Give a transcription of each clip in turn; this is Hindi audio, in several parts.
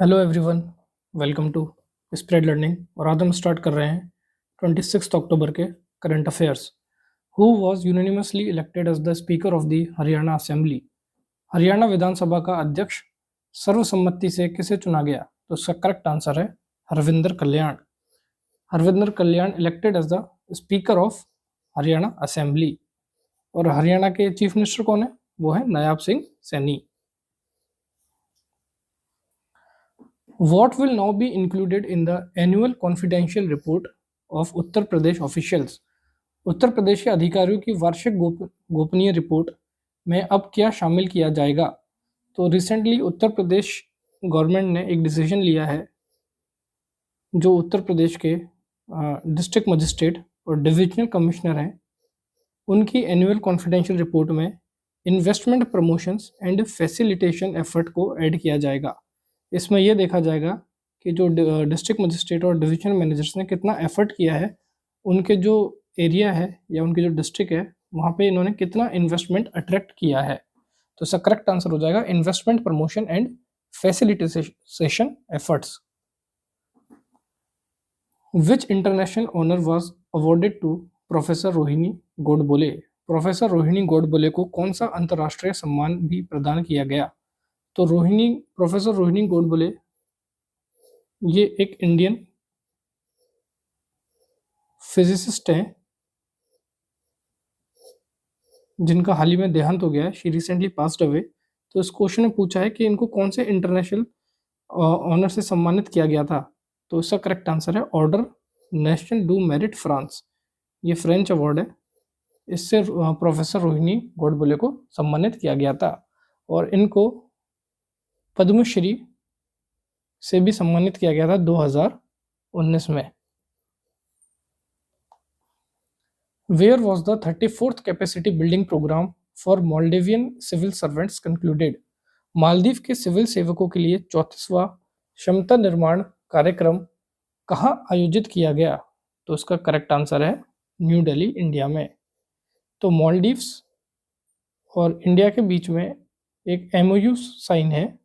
Hello everyone, welcome to spread learning. और आज हम स्टार्ट कर रहे हैं 26 अक्टूबर के current affairs. Who was unanimously elected as the speaker of the Haryana assembly? Haryana विधानसभा का अध्यक्ष सर्वसम्मति से किसे चुना गया? तो इसका करेक्ट आंसर है Harvinder Kalyan. Harvinder Kalyan elected as the speaker of Haryana assembly. और हरियाणा के चीफ मिनिस्टर कौन है? वो है नायाब Singh Saini. What will now be included in the annual confidential report of Uttar Pradesh officials? Uttar Pradesh के अधिकारियों की वार्षिक गोपनीय रिपोर्ट में अब क्या शामिल किया जाएगा? तो रिसेंटली उत्तर प्रदेश गवर्नमेंट ने एक डिसीजन लिया है, जो उत्तर प्रदेश के डिस्ट्रिक्ट मजिस्ट्रेट और डिविजनल कमिश्नर हैं, उनकी एनुअल कॉन्फिडेंशियल रिपोर्ट में investment promotions and facilitation effort को ऐड किया जाएगा। इसमें यह देखा जाएगा कि जो डिस्ट्रिक्ट मजिस्ट्रेट और डिविजनल मैनेजर्स ने कितना एफर्ट किया है, उनके जो एरिया है या उनके जो डिस्ट्रिक्ट है वहाँ पे इन्होंने कितना इन्वेस्टमेंट अट्रैक्ट किया है। तो इसका करेक्ट आंसर हो जाएगा investment promotion and facilitation efforts. Which international honour was awarded to professor Rohini Godbole? Professor Rohini Godbole को कौन सा अंतर्राष्ट्रीय सम्मान भी प्रदान किया गया? तो प्रोफेसर रोहिणी गोडबोले ये एक इंडियन फिजिसिस्ट हैं जिनका हाल ही में देहांत हो गया है। She recently passed away. तो इस क्वेश्चन में पूछा है कि इनको कौन से इंटरनेशनल ऑनर से सम्मानित किया गया था। तो इसका करेक्ट आंसर है order national do merit France. ये फ्रेंच अवार्ड है, इससे प्रोफेसर रोहिणी गोडबोले को सम्मानित किया गया था। और इनको पद्मश्री से भी सम्मानित किया गया था 2019 में। Where was the 34th capacity building program for Maldivian civil servants concluded? Maldives के सिविल सेवकों के लिए 34वां क्षमता निर्माण कार्यक्रम कहाँ आयोजित किया गया? तो इसका करेक्ट आंसर है न्यू दिल्ली, इंडिया में। तो मालदीव्स और इंडिया के बीच में एक MOU साइन है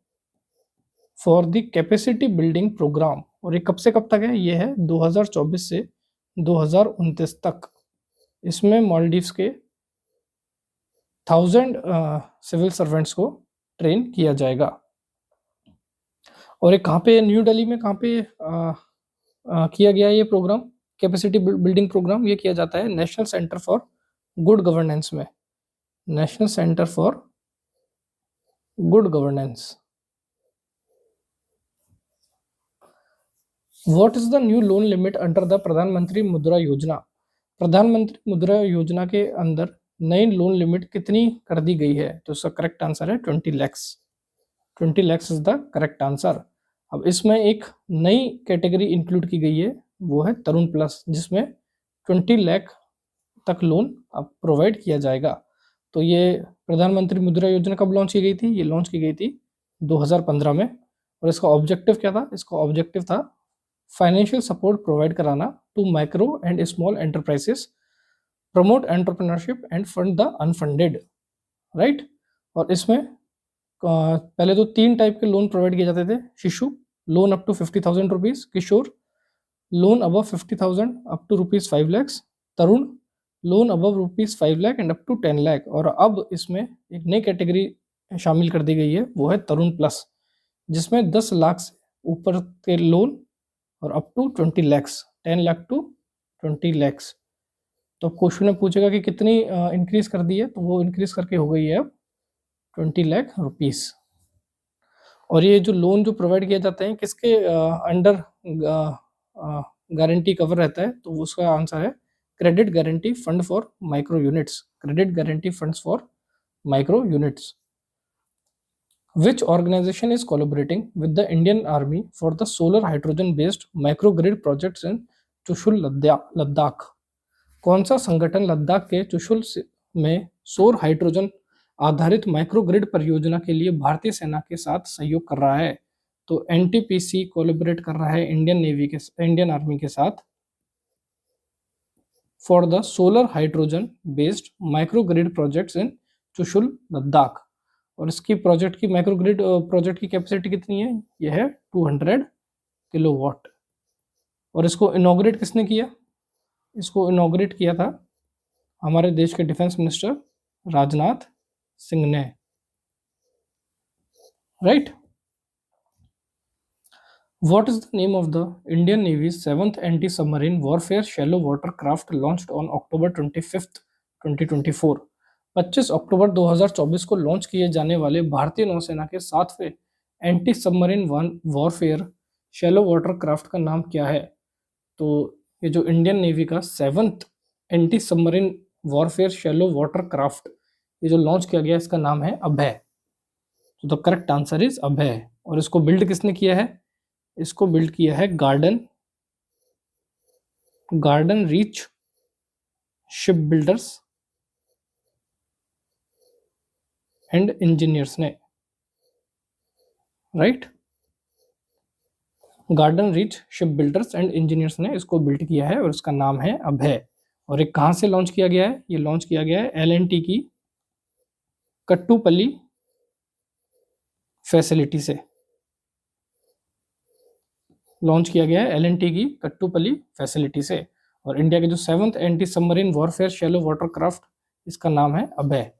for the capacity building programme. और ये कब से कब तक है? ये है 2024 से 2029 तक। इसमें मालदीव्स के 1000 सिविल सर्वेंट्स को ट्रेन किया जाएगा। और ये कहाँ पे, न्यू दिल्ली में कहाँ पे किया गया ये प्रोग्राम, कैपेसिटी बिल्डिंग प्रोग्राम? ये किया जाता है national centre for good governance में। National centre for good governance. What is the new loan limit under the Pradhan Mantri Mudra योजना? प्रधानमंत्री मुद्रा योजना के अंदर नई लोन लिमिट कितनी कर दी गई है? तो इसका करेक्ट आंसर है 20 lakhs। 20 lakhs is the correct answer. अब इसमें एक नई कैटेगरी इंक्लूड की गई है, वो है तरुण प्लस, जिसमें 20 लाख तक लोन अब प्रोवाइड किया जाएगा। तो ये प्रधानमंत्री मुद्रा योजना कब लॉन्च की गई थी? ये लॉन्च की गई थी 2015 में। और इसका ऑब्जेक्टिव क्या था? इसका ऑब्जेक्टिव था फाइनेंशियल सपोर्ट प्रोवाइड कराना to micro and small enterprises, promote entrepreneurship and fund the unfunded, right. और इसमें पहले तो 3 टाइप के लोन प्रोवाइड किए जाते थे। Shishu loan up to 50,000 rupees, Kishor loan above 50,000 up to ₹5 lakh, Tarun loan above ₹5 lakh and up to 10 lakh. और अब इसमें एक नई कैटेगरी शामिल कर दी गई है, वो है तरुण प्लस, जिसमें 10 लाख से ऊपर के लोन और up to 20 lakhs, 10 lakh to 20 lakhs. तो क्वेश्चन में पूछेगा कि कितनी इंक्रीज कर दी है, तो वो इंक्रीज करके हो गई है अब 20 लाख रुपीस। और ये जो लोन जो प्रोवाइड किए जाते हैं किसके अंडर गारंटी कवर रहता है? तो उसका आंसर है credit guarantee fund for micro units. Credit guarantee funds for micro units. Which organization is collaborating with the Indian Army for the solar hydrogen based microgrid projects in Chushul Ladakh? कौन सा संगठन लद्दाख के चुशुल में सौर हाइड्रोजन आधारित माइक्रोग्रिड परियोजना के लिए भारतीय सेना के साथ सहयोग कर रहा है? तो NTPC कोलैबोरेट कर रहा है इंडियन आर्मी के साथ for the solar hydrogen based microgrid projects in Chushul Ladakh. और इसकी प्रोजेक्ट की माइक्रोग्रिड प्रोजेक्ट की कैपेसिटी कितनी है? यह है 200 किलोवाट। और इसको इनॉग्रेट किसने किया? इसको इनॉग्रेट किया था हमारे देश के डिफेंस मिनिस्टर राजनाथ सिंह ने, right. What is the name of the Indian Navy's 7th anti-submarine warfare shallow water craft launched on October 25th, 2024? 25 अक्टूबर 2024 को लॉन्च किए जाने वाले भारतीय नौसेना के 7वें anti submarine warfare shallow water craft का नाम क्या है? तो ये जो इंडियन नेवी का 7th anti submarine warfare shallow water craft ये जो लॉन्च किया गया इसका नाम है अभय। तो द करेक्ट आंसर इज अभय। और इसको बिल्ड किसने किया है? इसको बिल्ड किया है Garden Reach Shipbuilders and Engineers ने, right. Garden Reach Shipbuilders and Engineers ने इसको बिल्ड किया है और इसका नाम है अभय। और ये कहां से लॉन्च किया गया है? ये लॉन्च किया गया है L&T की कट्टुपल्ली फैसिलिटी से। लॉन्च किया गया है L&T की कट्टुपल्ली फैसिलिटी से। और इंडिया के जो 7th anti submarine warfare shallow water craft इसका नाम है अभय।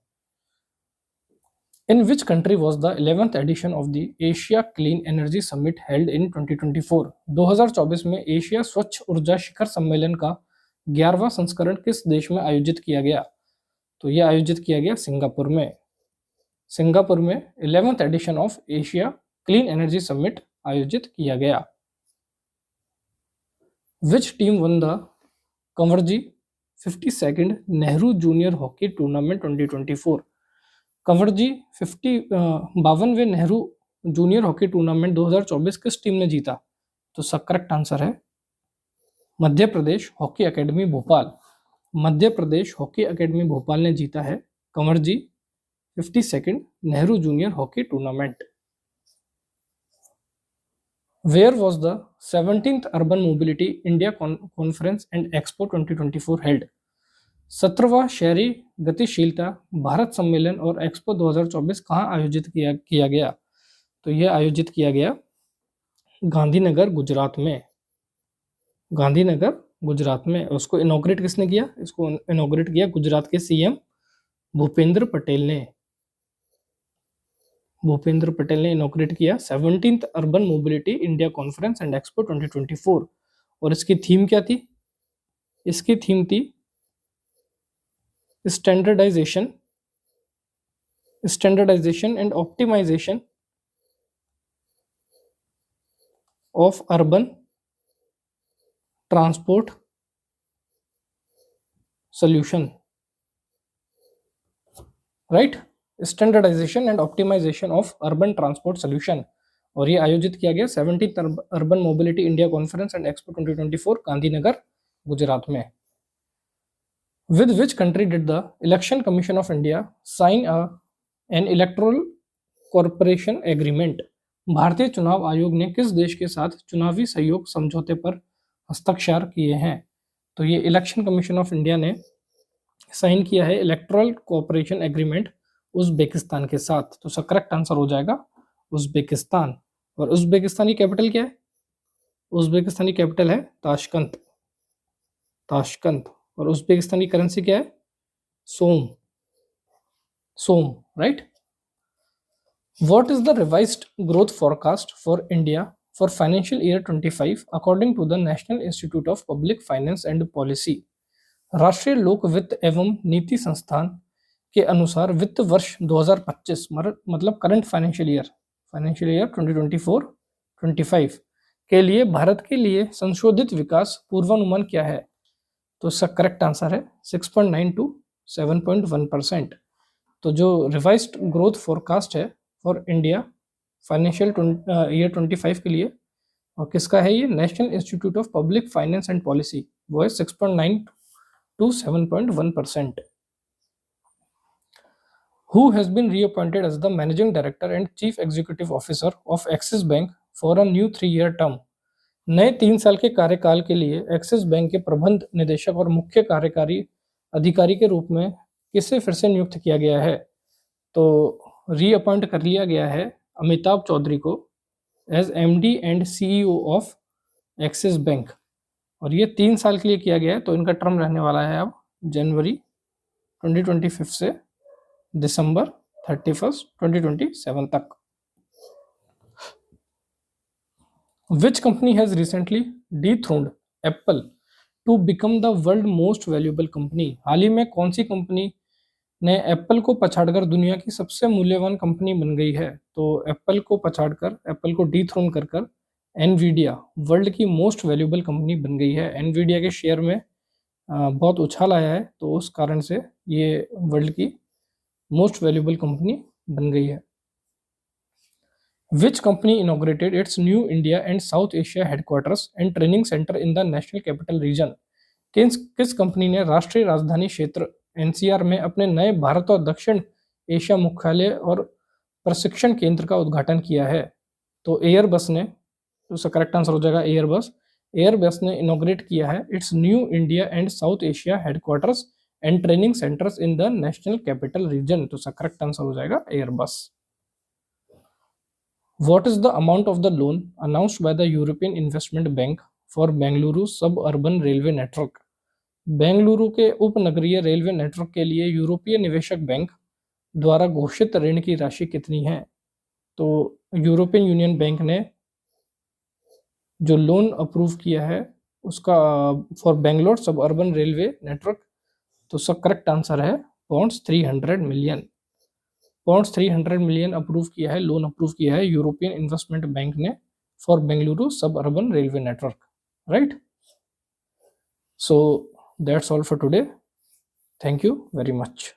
In which country was the 11th edition of the Asia Clean Energy Summit held in 2024? 2024 में एशिया स्वच्छ ऊर्जा शिखर सम्मेलन का 11वां संस्करण किस देश में आयोजित किया गया? तो यह आयोजित किया गया सिंगापुर में। सिंगापुर में 11th edition of Asia clean energy summit आयोजित किया गया। Which team won the कंवरजी 52nd Nehru junior hockey tournament 2024? कंवरजी 52वें नेहरू जूनियर हॉकी टूर्नामेंट 2024 किस टीम ने जीता? तो इसका करेक्ट आंसर है Madhya Pradesh hockey academy Bhopal. Madhya Pradesh hockey academy Bhopal ने जीता है कंवरजी 52nd Nehru junior hockey tournament. Where was the 17th Urban Mobility India Conference and Expo 2024 held? 17वां शहरी गतिशीलता भारत सम्मेलन और एक्सपो 2024 कहाँ आयोजित किया गया? तो यह आयोजित किया गया गांधीनगर गुजरात में। गांधीनगर गुजरात में। उसको इनॉग्रेट किसने किया? इसको इनॉग्रेट किया गुजरात के सीएम भूपेंद्र पटेल ने। भूपेंद्र पटेल ने इनॉग्रेट किया 17th urban mobility India conference and expo 2024। और इसकी थीम क्या थी? इसकी थीम थी standardization and optimization of urban transport solution, right. Standardization and optimization of urban transport solution. और ये आयोजित किया गया 17th urban mobility India conference and expo 2024 Gandhinagar Gujarat में। With which country did the Election Commission of India sign an electoral cooperation agreement? भारतीय चुनाव आयोग ने किस देश के साथ चुनावी सहयोग समझौते पर हस्ताक्षर किए हैं? तो ये इलेक्शन कमीशन ऑफ इंडिया ने साइन किया है इलेक्टोरल कोऑपरेशन एग्रीमेंट उज्बेकिस्तान के साथ। तो इसका करेक्ट आंसर हो जाएगा उज्बेकिस्तान। और उज्बेकिस्तान की कैपिटल क्या है? उज्बेकिस्तान की कैपिटल है ताशकंद। और उज्बेकिस्तान की करेंसी क्या है? सोम, right. What is the revised growth forecast for India for financial year 25 according to the National Institute of Public Finance and Policy? राष्ट्रीय लोक वित्त एवं नीति संस्थान के अनुसार वित्त वर्ष 2025 मतलब करंट फाइनेंशियल ईयर 2024-25 के लिए भारत के लिए संशोधित विकास पूर्वानुमान क्या है? तो इसका करेक्ट आंसर है 6.9 to 7.1%। तो जो रिवाइज्ड ग्रोथ फोरकास्ट है फॉर इंडिया फाइनेंशियल ईयर 25 के लिए और किसका है? ये national institute of public finance and policy, वो है 6.9 to 7.1%। Who has been reappointed as the managing director and chief executive officer of Axis Bank for a new 3-year term? नए 3 साल के कार्यकाल के लिए एक्सिस बैंक के प्रबंध निदेशक और मुख्य कार्यकारी अधिकारी के रूप में किसे फिर से नियुक्त किया गया है? तो रीअपॉइंट कर लिया गया है अमिताभ चौधरी को as MD and CEO of Axis bank, और ये 3 साल के लिए किया गया है, तो इनका टर्म रहने वाला है अब जनवरी 2025 से दिसंबर 31 2027 तक। Which company has recently dethroned Apple to become the world most valuable company? हाल ही में कौन सी कंपनी ने एप्पल को पछाड़कर दुनिया की सबसे मूल्यवान कंपनी बन गई है? तो एप्पल को पछाड़कर, एप्पल को डीथ्रोन कर कर एनवीडिया वर्ल्ड की मोस्ट वैल्यूएबल कंपनी बन गई है। एनवीडिया के शेयर में बहुत उछाल आया है, तो उस कारण से ये वर्ल्ड की मोस्ट वैल्यूएबल कंपनी बन गई है। Which company inaugurated its new India and South Asia headquarters and training center in the National Capital Region? किस कंपनी ने राष्ट्रीय राजधानी क्षेत्र NCR में अपने नए भारत और दक्षिण एशिया मुख्यालय और प्रशिक्षण केंद्र का उद्घाटन किया है? तो एयरबस ने, तो इसका करेक्ट आंसर हो जाएगा एयरबस। एयरबस ने इनॉग्रेट किया है it's new India and south Asia headquarters and training centres in the national capital region, तो इसका करेक्ट आंसर हो जाएगा Airbus. What is the amount of the loan announced by the European Investment Bank for Bengaluru suburban railway network? Bengaluru के उपनगरीय रेलवे नेटवर्क के लिए यूरोपीय निवेशक बैंक द्वारा घोषित ऋण की राशि कितनी है? तो यूरोपियन यूनियन बैंक ने जो लोन अप्रूव किया है उसका for Bangalore suburban railway network, तो उसका करेक्ट आंसर है pounds 300 million. Pounds 300 million approve किया है, लोन अप्रूव किया है यूरोपियन इन्वेस्टमेंट बैंक ने for Bengaluru suburban railway network, right. So that's all for today, thank you very much.